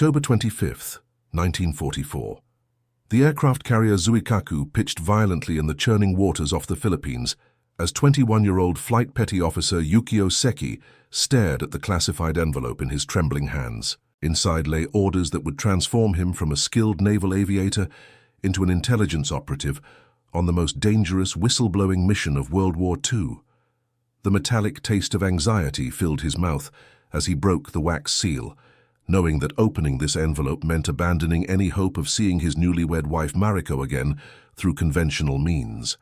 October 25, 1944. The aircraft carrier Zuikaku pitched violently in the churning waters off the Philippines as 21-year-old Flight Petty Officer Yukio Seki stared at the classified envelope in his trembling hands. Inside lay orders that would transform him from a skilled naval aviator into an intelligence operative on the most dangerous whistleblowing mission of World War II. The metallic taste of anxiety filled his mouth as he broke the wax seal, knowing that opening this envelope meant abandoning any hope of seeing his newlywed wife Mariko again through conventional means.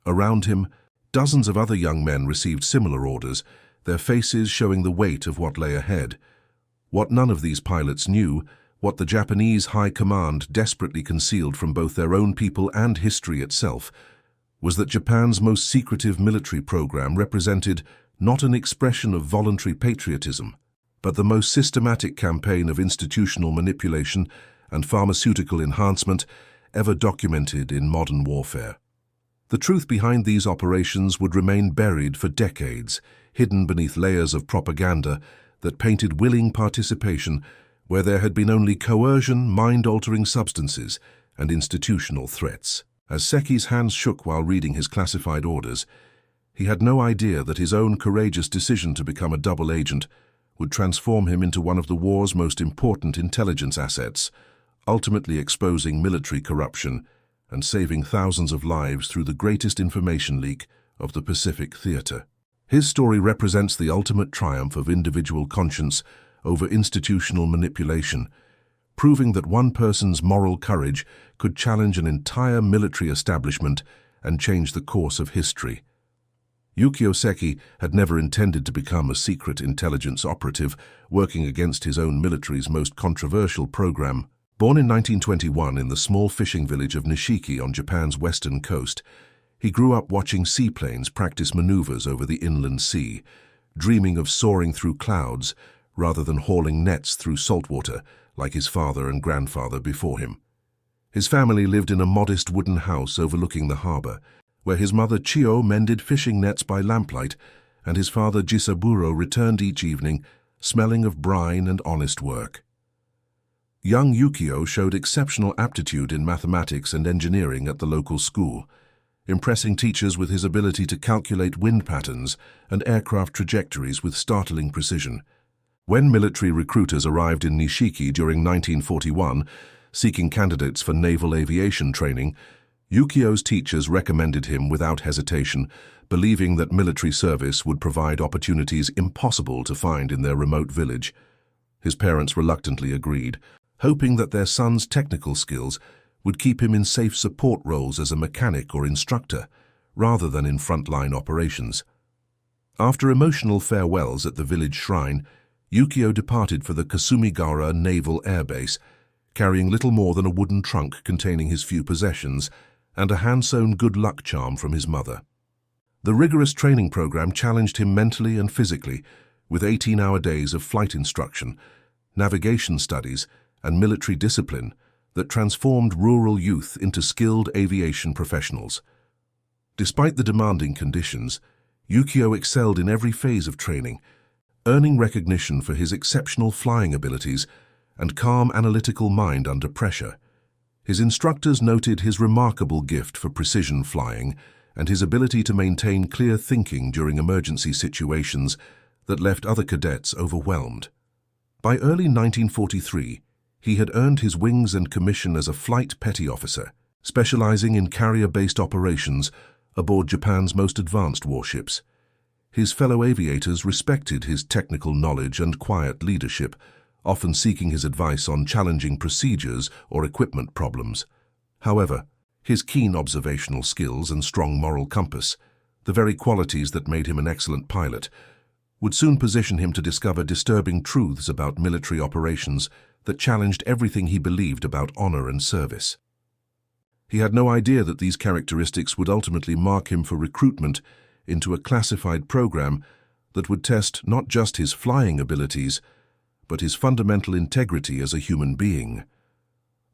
Around him, dozens of other young men received similar orders, their faces showing the weight of what lay ahead. What none of these pilots knew, what the Japanese High Command desperately concealed from both their own people and history itself, was that Japan's most secretive military program represented not an expression of voluntary patriotism, but the most systematic campaign of institutional manipulation and pharmaceutical enhancement ever documented in modern warfare. The truth behind these operations would remain buried for decades, hidden beneath layers of propaganda that painted willing participation where there had been only coercion, mind-altering substances, and institutional threats. As Seki's hands shook while reading his classified orders, he had no idea that his own courageous decision to become a double agent would transform him into one of the war's most important intelligence assets, ultimately exposing military corruption and saving thousands of lives through the greatest information leak of the Pacific Theater. His story represents the ultimate triumph of individual conscience over institutional manipulation, proving that one person's moral courage could challenge an entire military establishment and change the course of history. Yukio Seki had never intended to become a secret intelligence operative working against his own military's most controversial program. Born in 1921 in the small fishing village of Nishiki on Japan's western coast, he grew up watching seaplanes practice maneuvers over the inland sea, dreaming of soaring through clouds rather than hauling nets through saltwater like his father and grandfather before him. His family lived in a modest wooden house overlooking the harbor, where his mother Chio mended fishing nets by lamplight and his father Jisaburo returned each evening, smelling of brine and honest work. Young Yukio showed exceptional aptitude in mathematics and engineering at the local school, impressing teachers with his ability to calculate wind patterns and aircraft trajectories with startling precision. When military recruiters arrived in Nishiki during 1941, seeking candidates for naval aviation training, Yukio's teachers recommended him without hesitation, believing that military service would provide opportunities impossible to find in their remote village. His parents reluctantly agreed, hoping that their son's technical skills would keep him in safe support roles as a mechanic or instructor, rather than in frontline operations. After emotional farewells at the village shrine, Yukio departed for the Kasumigara Naval Air Base, carrying little more than a wooden trunk containing his few possessions and a hand-sewn good luck charm from his mother. The rigorous training program challenged him mentally and physically, with 18-hour days of flight instruction, navigation studies, and military discipline that transformed rural youth into skilled aviation professionals. Despite the demanding conditions, Yukio excelled in every phase of training, earning recognition for his exceptional flying abilities and calm analytical mind under pressure. His instructors noted his remarkable gift for precision flying and his ability to maintain clear thinking during emergency situations that left other cadets overwhelmed. By early 1943, he had earned his wings and commission as a flight petty officer, specializing in carrier-based operations aboard Japan's most advanced warships. His fellow aviators respected his technical knowledge and quiet leadership, often seeking his advice on challenging procedures or equipment problems. However, his keen observational skills and strong moral compass, the very qualities that made him an excellent pilot, would soon position him to discover disturbing truths about military operations that challenged everything he believed about honor and service. He had no idea that these characteristics would ultimately mark him for recruitment into a classified program that would test not just his flying abilities, but his fundamental integrity as a human being.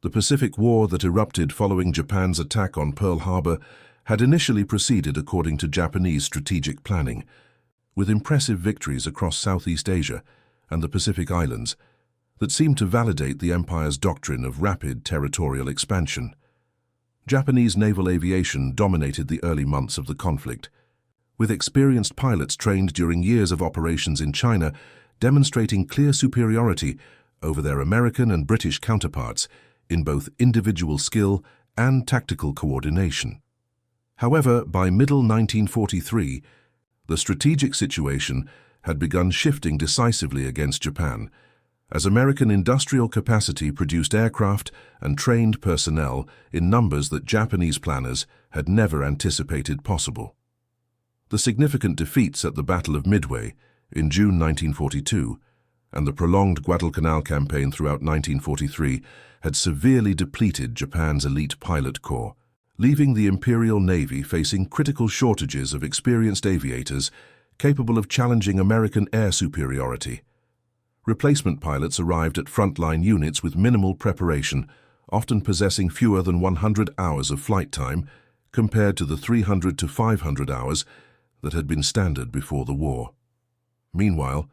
The Pacific War that erupted following Japan's attack on Pearl Harbor had initially proceeded according to Japanese strategic planning. With impressive victories across Southeast Asia and the Pacific Islands, that seemed to validate the empire's doctrine of rapid territorial expansion. Japanese naval aviation dominated the early months of the conflict, with experienced pilots trained during years of operations in China demonstrating clear superiority over their American and British counterparts in both individual skill and tactical coordination. However, by middle 1943, the strategic situation had begun shifting decisively against Japan, as American industrial capacity produced aircraft and trained personnel in numbers that Japanese planners had never anticipated possible. The significant defeats at the Battle of Midway in June 1942 and the prolonged Guadalcanal campaign throughout 1943 had severely depleted Japan's elite pilot corps, leaving the Imperial Navy facing critical shortages of experienced aviators capable of challenging American air superiority. Replacement pilots arrived at frontline units with minimal preparation, often possessing fewer than 100 hours of flight time compared to the 300 to 500 hours that had been standard before the war. Meanwhile,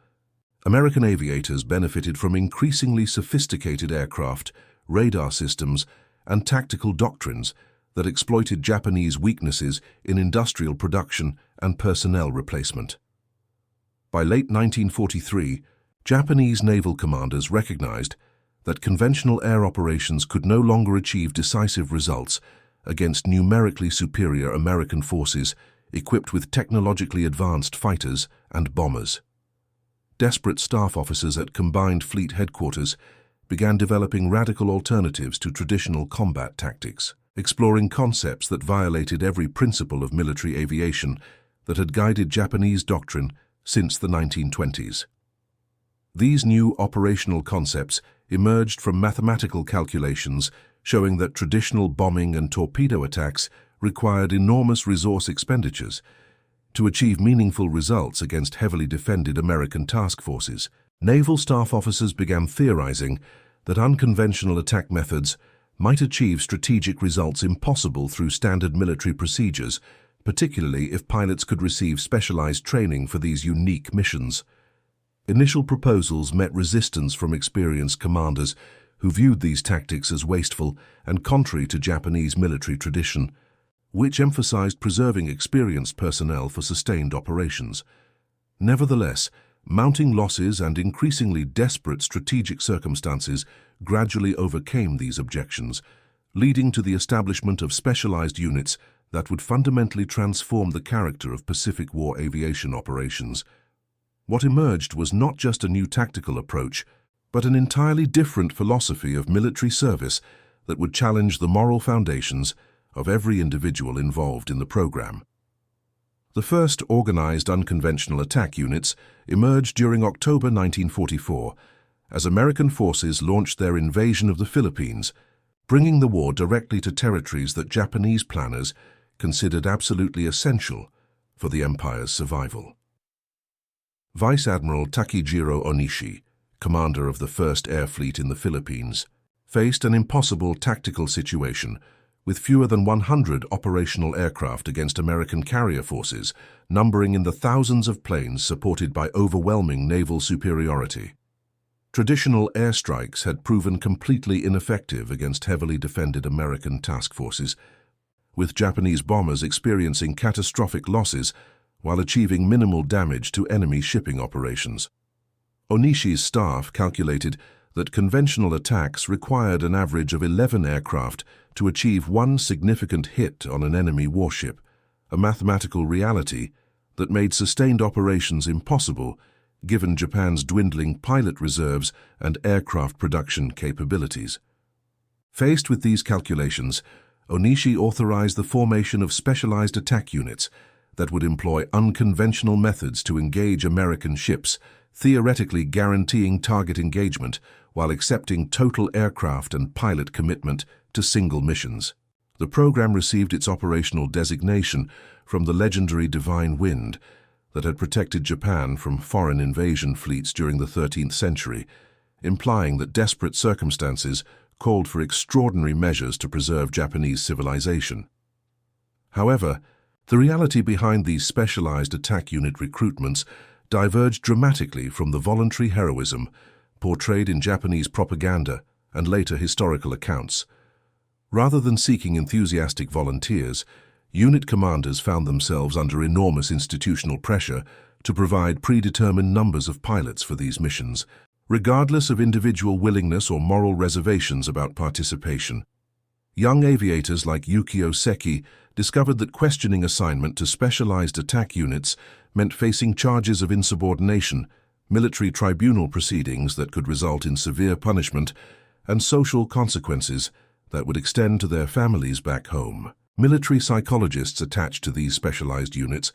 American aviators benefited from increasingly sophisticated aircraft, radar systems, and tactical doctrines that exploited Japanese weaknesses in industrial production and personnel replacement. By late 1943, Japanese naval commanders recognized that conventional air operations could no longer achieve decisive results against numerically superior American forces equipped with technologically advanced fighters and bombers. Desperate staff officers at Combined Fleet Headquarters began developing radical alternatives to traditional combat tactics, exploring concepts that violated every principle of military aviation that had guided Japanese doctrine since the 1920s. These new operational concepts emerged from mathematical calculations showing that traditional bombing and torpedo attacks required enormous resource expenditures to achieve meaningful results against heavily defended American task forces. Naval staff officers began theorizing that unconventional attack methods might achieve strategic results impossible through standard military procedures, particularly if pilots could receive specialized training for these unique missions. Initial proposals met resistance from experienced commanders who viewed these tactics as wasteful and contrary to Japanese military tradition, which emphasized preserving experienced personnel for sustained operations. Nevertheless, mounting losses and increasingly desperate strategic circumstances gradually overcame these objections, leading to the establishment of specialized units that would fundamentally transform the character of Pacific War aviation operations. What emerged was not just a new tactical approach, but an entirely different philosophy of military service that would challenge the moral foundations of every individual involved in the program. The first organized unconventional attack units emerged during October 1944 as American forces launched their invasion of the Philippines, bringing the war directly to territories that Japanese planners considered absolutely essential for the empire's survival. Vice Admiral Takejiro Onishi, commander of the 1st Air Fleet in the Philippines, faced an impossible tactical situation with fewer than 100 operational aircraft against American carrier forces, numbering in the thousands of planes supported by overwhelming naval superiority. Traditional airstrikes had proven completely ineffective against heavily defended American task forces, with Japanese bombers experiencing catastrophic losses while achieving minimal damage to enemy shipping operations. Onishi's staff calculated that conventional attacks required an average of 11 aircraft to achieve one significant hit on an enemy warship, a mathematical reality that made sustained operations impossible given Japan's dwindling pilot reserves and aircraft production capabilities. Faced with these calculations, Onishi authorized the formation of specialized attack units that would employ unconventional methods to engage American ships, theoretically guaranteeing target engagement while accepting total aircraft and pilot commitment to single missions. The program received its operational designation from the legendary Divine Wind that had protected Japan from foreign invasion fleets during the 13th century, implying that desperate circumstances called for extraordinary measures to preserve Japanese civilization. However, the reality behind these specialized attack unit recruitments diverged dramatically from the voluntary heroism portrayed in Japanese propaganda and later historical accounts. Rather than seeking enthusiastic volunteers, unit commanders found themselves under enormous institutional pressure to provide predetermined numbers of pilots for these missions, regardless of individual willingness or moral reservations about participation. Young aviators like Yukio Seki discovered that questioning assignment to specialized attack units meant facing charges of insubordination, military tribunal proceedings that could result in severe punishment, and social consequences that would extend to their families back home. Military psychologists attached to these specialized units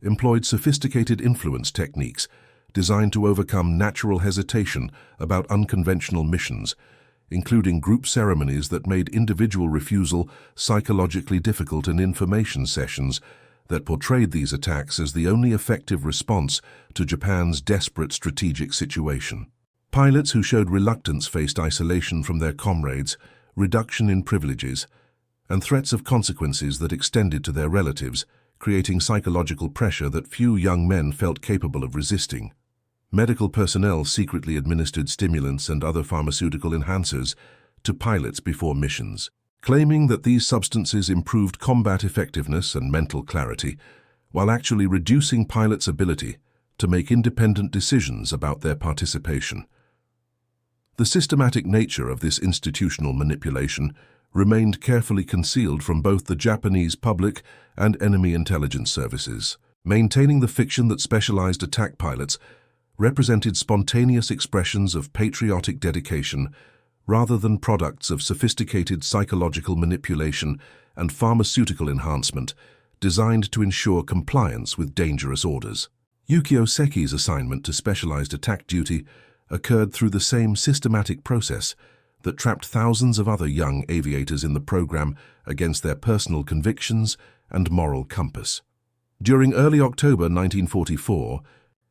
employed sophisticated influence techniques designed to overcome natural hesitation about unconventional missions, including group ceremonies that made individual refusal psychologically difficult and information sessions that portrayed these attacks as the only effective response to Japan's desperate strategic situation. Pilots who showed reluctance faced isolation from their comrades, reduction in privileges, and threats of consequences that extended to their relatives, creating psychological pressure that few young men felt capable of resisting. Medical personnel secretly administered stimulants and other pharmaceutical enhancers to pilots before missions, claiming that these substances improved combat effectiveness and mental clarity, while actually reducing pilots' ability to make independent decisions about their participation. The systematic nature of this institutional manipulation remained carefully concealed from both the Japanese public and enemy intelligence services, maintaining the fiction that specialized attack pilots represented spontaneous expressions of patriotic dedication rather than products of sophisticated psychological manipulation and pharmaceutical enhancement designed to ensure compliance with dangerous orders. Yukio Seki's assignment to specialized attack duty occurred through the same systematic process that trapped thousands of other young aviators in the program against their personal convictions and moral compass. During early October 1944,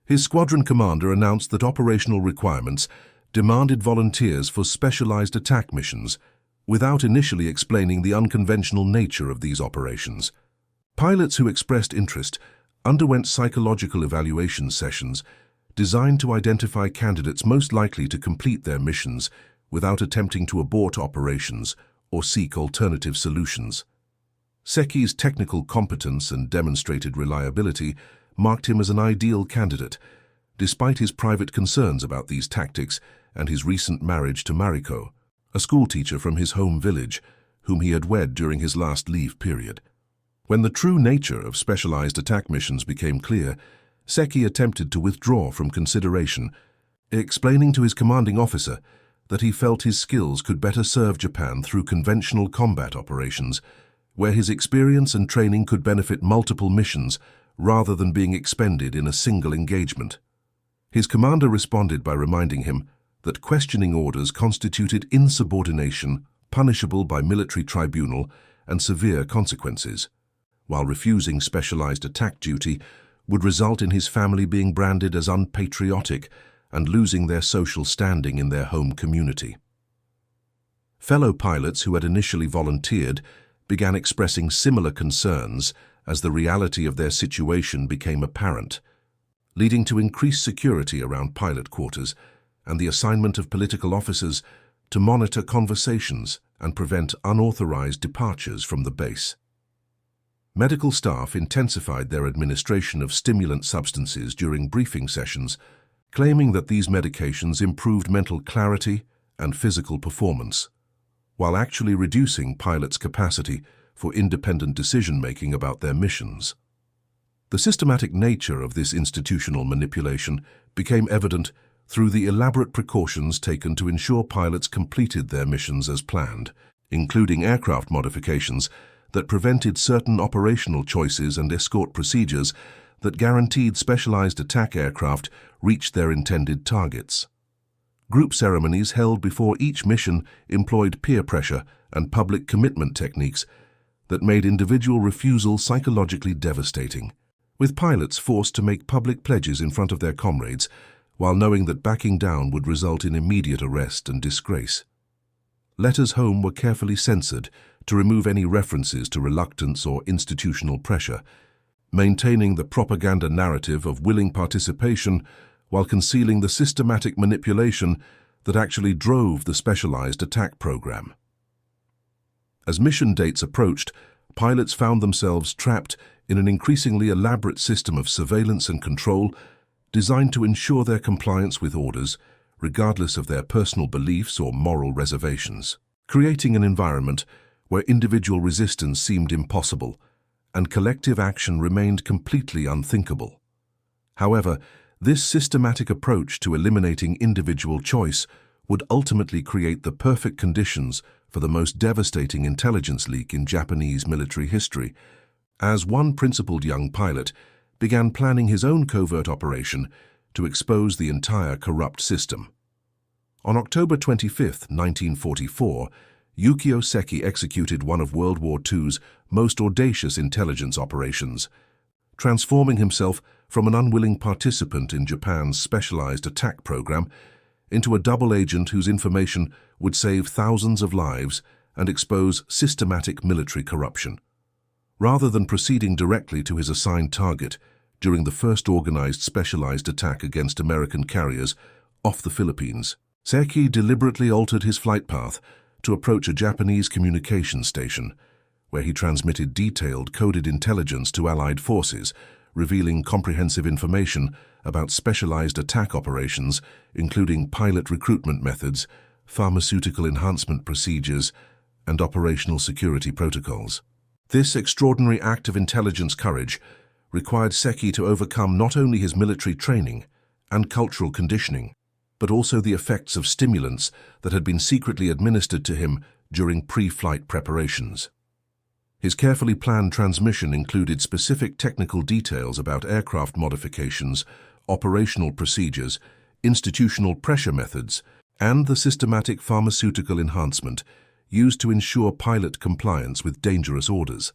his squadron commander announced that operational requirements demanded volunteers for specialized attack missions, without initially explaining the unconventional nature of these operations. Pilots who expressed interest underwent psychological evaluation sessions designed to identify candidates most likely to complete their missions without attempting to abort operations or seek alternative solutions. Seki's technical competence and demonstrated reliability marked him as an ideal candidate, despite his private concerns about these tactics and his recent marriage to Mariko, a schoolteacher from his home village, whom he had wed during his last leave period. When the true nature of specialized attack missions became clear, Seki attempted to withdraw from consideration, explaining to his commanding officer that he felt his skills could better serve Japan through conventional combat operations, where his experience and training could benefit multiple missions rather than being expended in a single engagement. His commander responded by reminding him that questioning orders constituted insubordination, punishable by military tribunal and severe consequences, while refusing specialized attack duty would result in his family being branded as unpatriotic and losing their social standing in their home community. Fellow pilots who had initially volunteered began expressing similar concerns as the reality of their situation became apparent, leading to increased security around pilot quarters and the assignment of political officers to monitor conversations and prevent unauthorized departures from the base. Medical staff intensified their administration of stimulant substances during briefing sessions, claiming that these medications improved mental clarity and physical performance, while actually reducing pilots' capacity for independent decision-making about their missions. The systematic nature of this institutional manipulation became evident through the elaborate precautions taken to ensure pilots completed their missions as planned, including aircraft modifications that prevented certain operational choices and escort procedures that guaranteed specialized attack aircraft reached their intended targets. Group ceremonies held before each mission employed peer pressure and public commitment techniques that made individual refusal psychologically devastating, with pilots forced to make public pledges in front of their comrades while knowing that backing down would result in immediate arrest and disgrace. Letters home were carefully censored to remove any references to reluctance or institutional pressure, maintaining the propaganda narrative of willing participation while concealing the systematic manipulation that actually drove the specialized attack program. As mission dates approached, pilots found themselves trapped in an increasingly elaborate system of surveillance and control designed to ensure their compliance with orders, regardless of their personal beliefs or moral reservations, creating an environment where individual resistance seemed impossible and collective action remained completely unthinkable. However, this systematic approach to eliminating individual choice would ultimately create the perfect conditions for the most devastating intelligence leak in Japanese military history, as one principled young pilot began planning his own covert operation to expose the entire corrupt system. On October 25, 1944, Yukio Seki executed one of World War II's most audacious intelligence operations, transforming himself from an unwilling participant in Japan's specialized attack program into a double agent whose information would save thousands of lives and expose systematic military corruption. Rather than proceeding directly to his assigned target during the first organized specialized attack against American carriers off the Philippines, Seki deliberately altered his flight path to approach a Japanese communications station, where he transmitted detailed coded intelligence to Allied forces, revealing comprehensive information about specialized attack operations, including pilot recruitment methods, pharmaceutical enhancement procedures, and operational security protocols. This extraordinary act of intelligence courage required Seki to overcome not only his military training and cultural conditioning, but also the effects of stimulants that had been secretly administered to him during pre-flight preparations. His carefully planned transmission included specific technical details about aircraft modifications, operational procedures, institutional pressure methods, and the systematic pharmaceutical enhancement used to ensure pilot compliance with dangerous orders.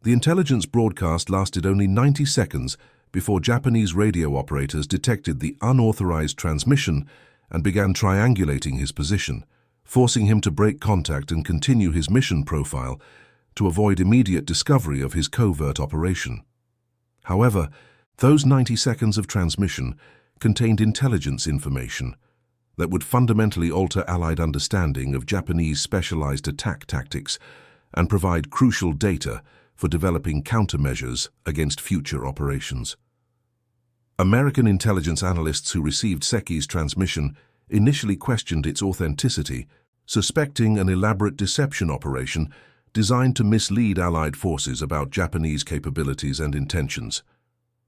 The intelligence broadcast lasted only 90 seconds before Japanese radio operators detected the unauthorized transmission and began triangulating his position, forcing him to break contact and continue his mission profile to avoid immediate discovery of his covert operation. However, those 90 seconds of transmission contained intelligence information that would fundamentally alter Allied understanding of Japanese specialized attack tactics and provide crucial data for developing countermeasures against future operations. American intelligence analysts who received Seki's transmission initially questioned its authenticity, suspecting an elaborate deception operation designed to mislead Allied forces about Japanese capabilities and intentions.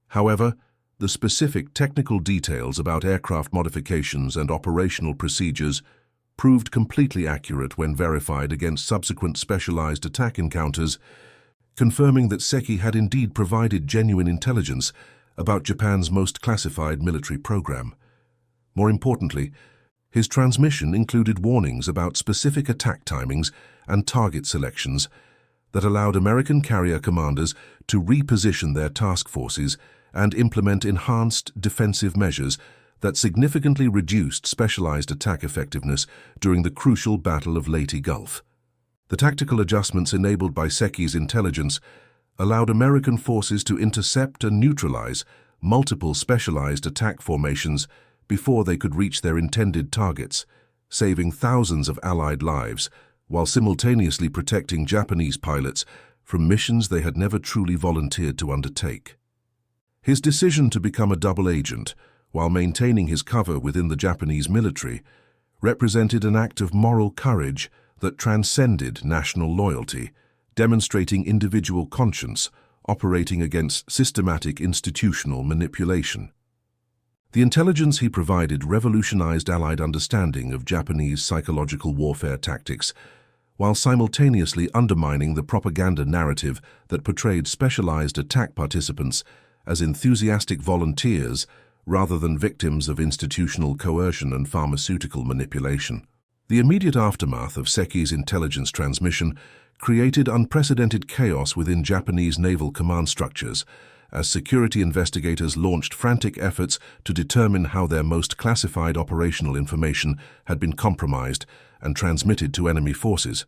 However, the specific technical details about aircraft modifications and operational procedures proved completely accurate when verified against subsequent specialized attack encounters, confirming that Seki had indeed provided genuine intelligence about Japan's most classified military program. More importantly, his transmission included warnings about specific attack timings and target selections that allowed American carrier commanders to reposition their task forces and implement enhanced defensive measures that significantly reduced specialized attack effectiveness during the crucial Battle of Leyte Gulf. The tactical adjustments enabled by Seki's intelligence allowed American forces to intercept and neutralize multiple specialized attack formations before they could reach their intended targets, saving thousands of Allied lives while simultaneously protecting Japanese pilots from missions they had never truly volunteered to undertake. His decision to become a double agent while maintaining his cover within the Japanese military represented an act of moral courage that transcended national loyalty, demonstrating individual conscience operating against systematic institutional manipulation. The intelligence he provided revolutionized Allied understanding of Japanese psychological warfare tactics, while simultaneously undermining the propaganda narrative that portrayed specialized attack participants as enthusiastic volunteers rather than victims of institutional coercion and pharmaceutical manipulation. The immediate aftermath of Seki's intelligence transmission created unprecedented chaos within Japanese naval command structures, as security investigators launched frantic efforts to determine how their most classified operational information had been compromised and transmitted to enemy forces.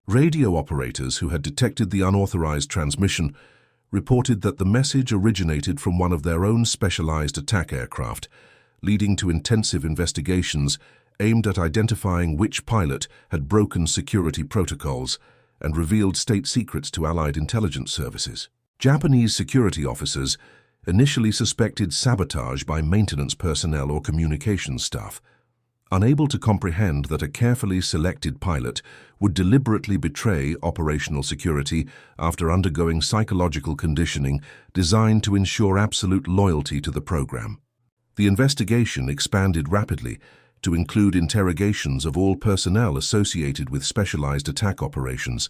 Radio operators who had detected the unauthorized transmission reported that the message originated from one of their own specialized attack aircraft, leading to intensive investigations aimed at identifying which pilot had broken security protocols and revealed state secrets to Allied intelligence services. Japanese security officers initially suspected sabotage by maintenance personnel or communications staff, unable to comprehend that a carefully selected pilot would deliberately betray operational security after undergoing psychological conditioning designed to ensure absolute loyalty to the program. The investigation expanded rapidly to include interrogations of all personnel associated with specialized attack operations,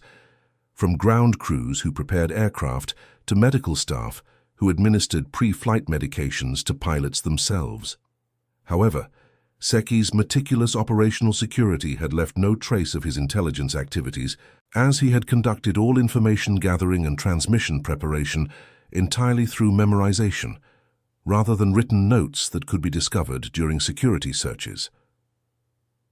from ground crews who prepared aircraft to medical staff who administered pre-flight medications to pilots themselves. However, Seki's meticulous operational security had left no trace of his intelligence activities, as he had conducted all information gathering and transmission preparation entirely through memorization, rather than written notes that could be discovered during security searches.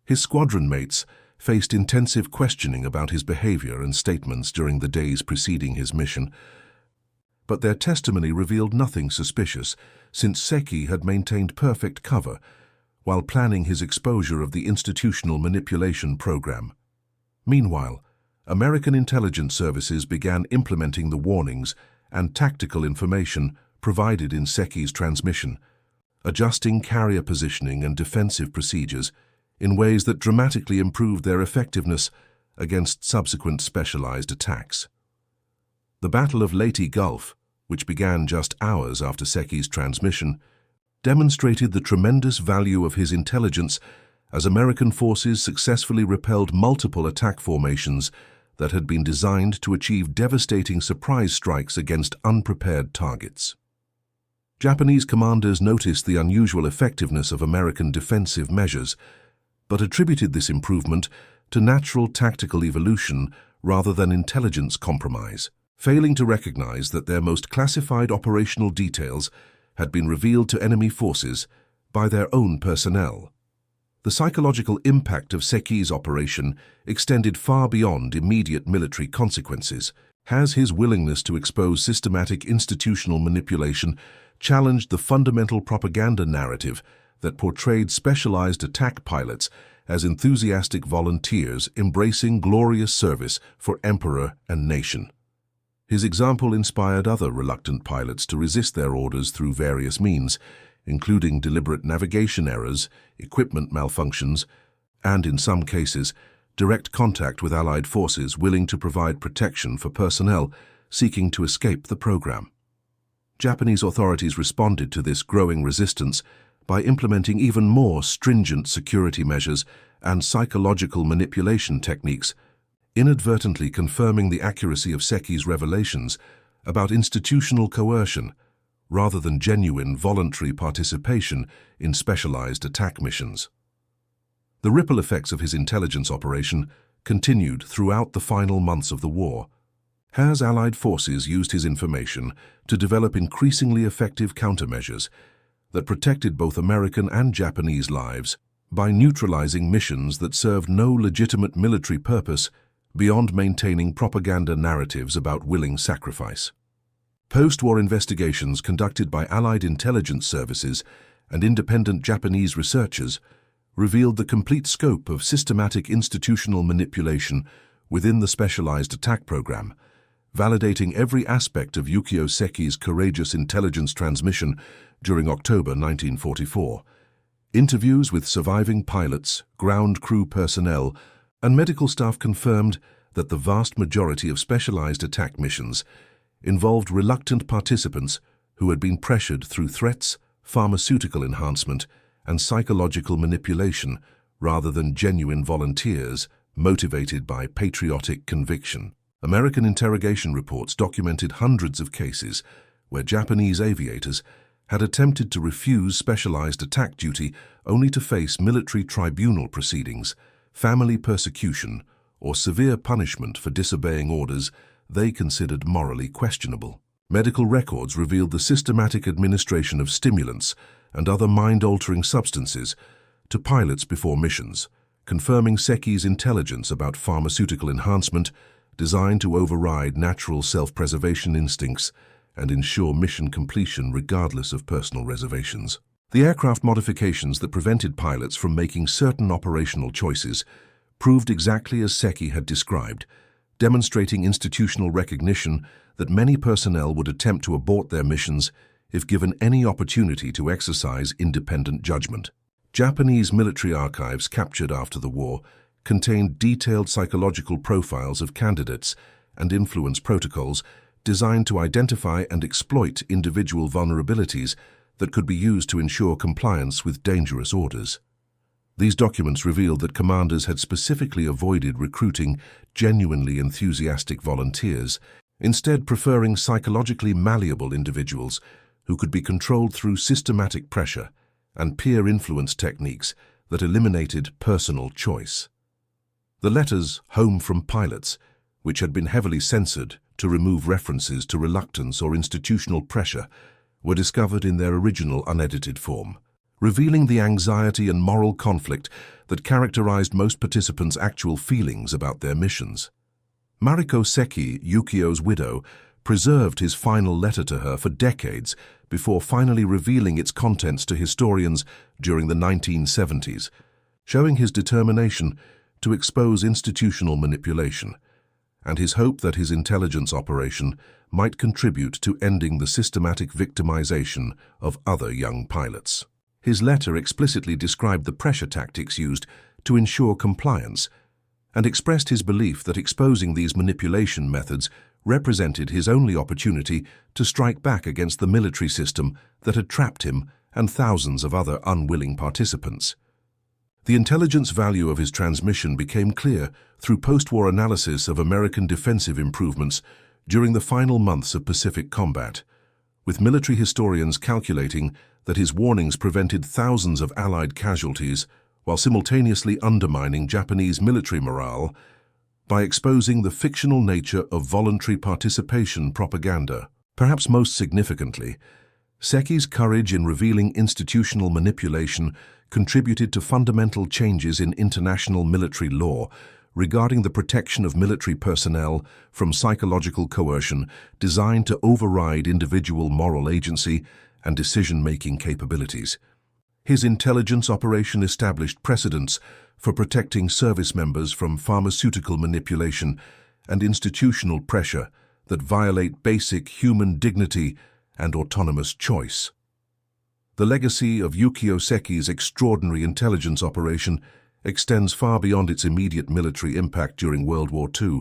His squadron mates faced intensive questioning about his behavior and statements during the days preceding his mission, but their testimony revealed nothing suspicious, since Seki had maintained perfect cover while planning his exposure of the institutional manipulation program. Meanwhile, American intelligence services began implementing the warnings and tactical information provided in Seki's transmission, adjusting carrier positioning and defensive procedures in ways that dramatically improved their effectiveness against subsequent specialized attacks. The Battle of Leyte Gulf, which began just hours after Seki's transmission, demonstrated the tremendous value of his intelligence as American forces successfully repelled multiple attack formations that had been designed to achieve devastating surprise strikes against unprepared targets. Japanese commanders noticed the unusual effectiveness of American defensive measures, but attributed this improvement to natural tactical evolution rather than intelligence compromise, failing to recognize that their most classified operational details had been revealed to enemy forces by their own personnel. The psychological impact of Seki's operation extended far beyond immediate military consequences, as his willingness to expose systematic institutional manipulation challenged the fundamental propaganda narrative that portrayed specialized attack pilots as enthusiastic volunteers embracing glorious service for emperor and nation. His example inspired other reluctant pilots to resist their orders through various means, including deliberate navigation errors, equipment malfunctions, and, in some cases, direct contact with Allied forces willing to provide protection for personnel seeking to escape the program. Japanese authorities responded to this growing resistance by implementing even more stringent security measures and psychological manipulation techniques, inadvertently confirming the accuracy of Seki's revelations about institutional coercion rather than genuine voluntary participation in specialized attack missions. The ripple effects of his intelligence operation continued throughout the final months of the war, as Allied forces used his information to develop increasingly effective countermeasures that protected both American and Japanese lives by neutralizing missions that served no legitimate military purpose beyond maintaining propaganda narratives about willing sacrifice. Post-war investigations conducted by Allied intelligence services and independent Japanese researchers revealed the complete scope of systematic institutional manipulation within the specialized attack program, validating every aspect of Yukio Seki's courageous intelligence transmission during October 1944. Interviews with surviving pilots, ground crew personnel, and medical staff confirmed that the vast majority of specialized attack missions involved reluctant participants who had been pressured through threats, pharmaceutical enhancement, and psychological manipulation rather than genuine volunteers motivated by patriotic conviction. American interrogation reports documented hundreds of cases where Japanese aviators had attempted to refuse specialized attack duty only to face military tribunal proceedings, family persecution, or severe punishment for disobeying orders they considered morally questionable. Medical records revealed the systematic administration of stimulants and other mind-altering substances to pilots before missions, confirming Seki's intelligence about pharmaceutical enhancement designed to override natural self-preservation instincts and ensure mission completion regardless of personal reservations. The aircraft modifications that prevented pilots from making certain operational choices proved exactly as Seki had described, demonstrating institutional recognition that many personnel would attempt to abort their missions if given any opportunity to exercise independent judgment. Japanese military archives captured after the war contained detailed psychological profiles of candidates and influence protocols designed to identify and exploit individual vulnerabilities that could be used to ensure compliance with dangerous orders. These documents revealed that commanders had specifically avoided recruiting genuinely enthusiastic volunteers, instead preferring psychologically malleable individuals who could be controlled through systematic pressure and peer influence techniques that eliminated personal choice. The letters "Home from Pilots," which had been heavily censored to remove references to reluctance or institutional pressure, were discovered in their original unedited form, revealing the anxiety and moral conflict that characterized most participants' actual feelings about their missions. Mariko Seki, Yukio's widow, preserved his final letter to her for decades before finally revealing its contents to historians during the 1970s, showing his determination to expose institutional manipulation and his hope that his intelligence operation might contribute to ending the systematic victimization of other young pilots. His letter explicitly described the pressure tactics used to ensure compliance and expressed his belief that exposing these manipulation methods represented his only opportunity to strike back against the military system that had trapped him and thousands of other unwilling participants. The intelligence value of his transmission became clear through post-war analysis of American defensive improvements during the final months of Pacific combat, with military historians calculating that his warnings prevented thousands of Allied casualties while simultaneously undermining Japanese military morale by exposing the fictional nature of voluntary participation propaganda. Perhaps most significantly, Seki's courage in revealing institutional manipulation contributed to fundamental changes in international military law regarding the protection of military personnel from psychological coercion designed to override individual moral agency and decision-making capabilities. His intelligence operation established precedents for protecting service members from pharmaceutical manipulation and institutional pressure that violate basic human dignity and autonomous choice. The legacy of Yukio Seki's extraordinary intelligence operation extends far beyond its immediate military impact during World War II,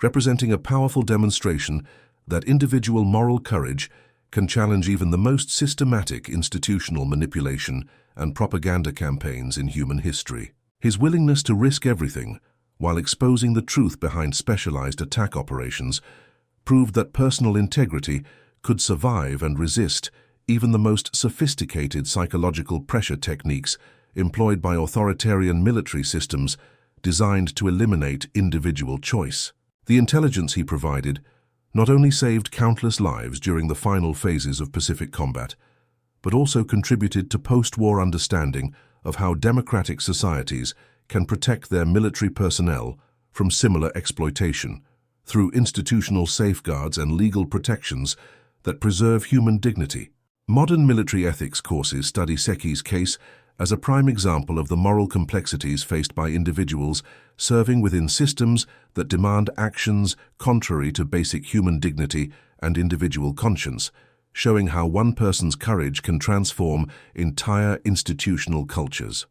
representing a powerful demonstration that individual moral courage can challenge even the most systematic institutional manipulation and propaganda campaigns in human history. His willingness to risk everything while exposing the truth behind specialized attack operations proved that personal integrity could survive and resist even the most sophisticated psychological pressure techniques employed by authoritarian military systems designed to eliminate individual choice. The intelligence he provided not only saved countless lives during the final phases of Pacific combat, but also contributed to post-war understanding of how democratic societies can protect their military personnel from similar exploitation through institutional safeguards and legal protections that preserve human dignity. Modern military ethics courses study Seki's case as a prime example of the moral complexities faced by individuals serving within systems that demand actions contrary to basic human dignity and individual conscience, showing how one person's courage can transform entire institutional cultures.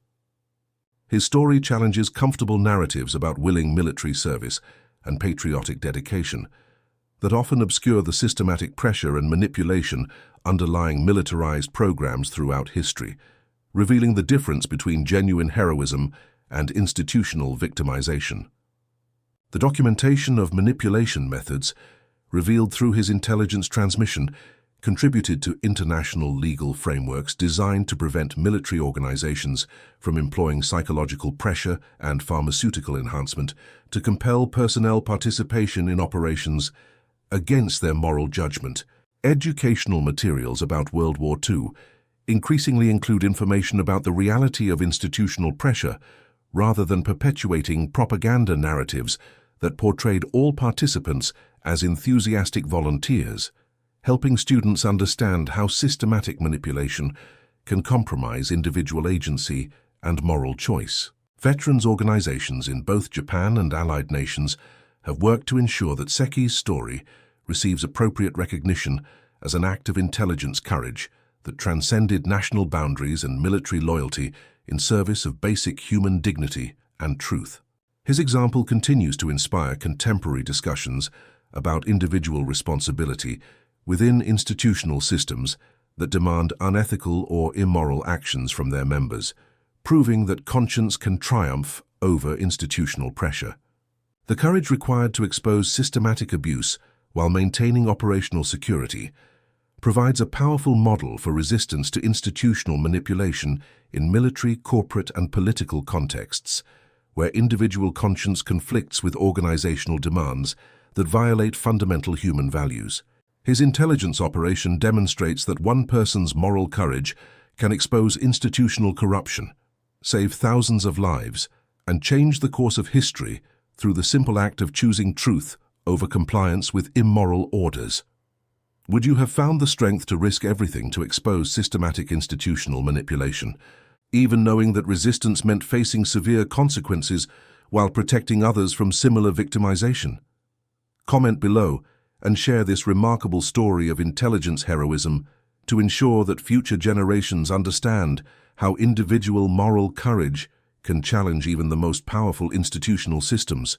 His story challenges comfortable narratives about willing military service and patriotic dedication that often obscure the systematic pressure and manipulation underlying militarized programs throughout history, revealing the difference between genuine heroism and institutional victimization. The documentation of manipulation methods revealed through his intelligence transmission contributed to international legal frameworks designed to prevent military organizations from employing psychological pressure and pharmaceutical enhancement to compel personnel participation in operations against their moral judgment. Educational materials about World War II increasingly include information about the reality of institutional pressure rather than perpetuating propaganda narratives that portrayed all participants as enthusiastic volunteers, helping students understand how systematic manipulation can compromise individual agency and moral choice. Veterans organizations in both Japan and allied nations have worked to ensure that Seki's story receives appropriate recognition as an act of intelligence courage that transcended national boundaries and military loyalty in service of basic human dignity and truth. His example continues to inspire contemporary discussions about individual responsibility within institutional systems that demand unethical or immoral actions from their members, proving that conscience can triumph over institutional pressure. The courage required to expose systematic abuse while maintaining operational security provides a powerful model for resistance to institutional manipulation in military, corporate, and political contexts, where individual conscience conflicts with organizational demands that violate fundamental human values. His intelligence operation demonstrates that one person's moral courage can expose institutional corruption, save thousands of lives, and change the course of history through the simple act of choosing truth over compliance with immoral orders. Would you have found the strength to risk everything to expose systematic institutional manipulation, even knowing that resistance meant facing severe consequences while protecting others from similar victimization? Comment below and share this remarkable story of intelligence heroism to ensure that future generations understand how individual moral courage can challenge even the most powerful institutional systems,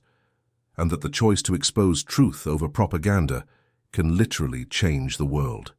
and that the choice to expose truth over propaganda can literally change the world.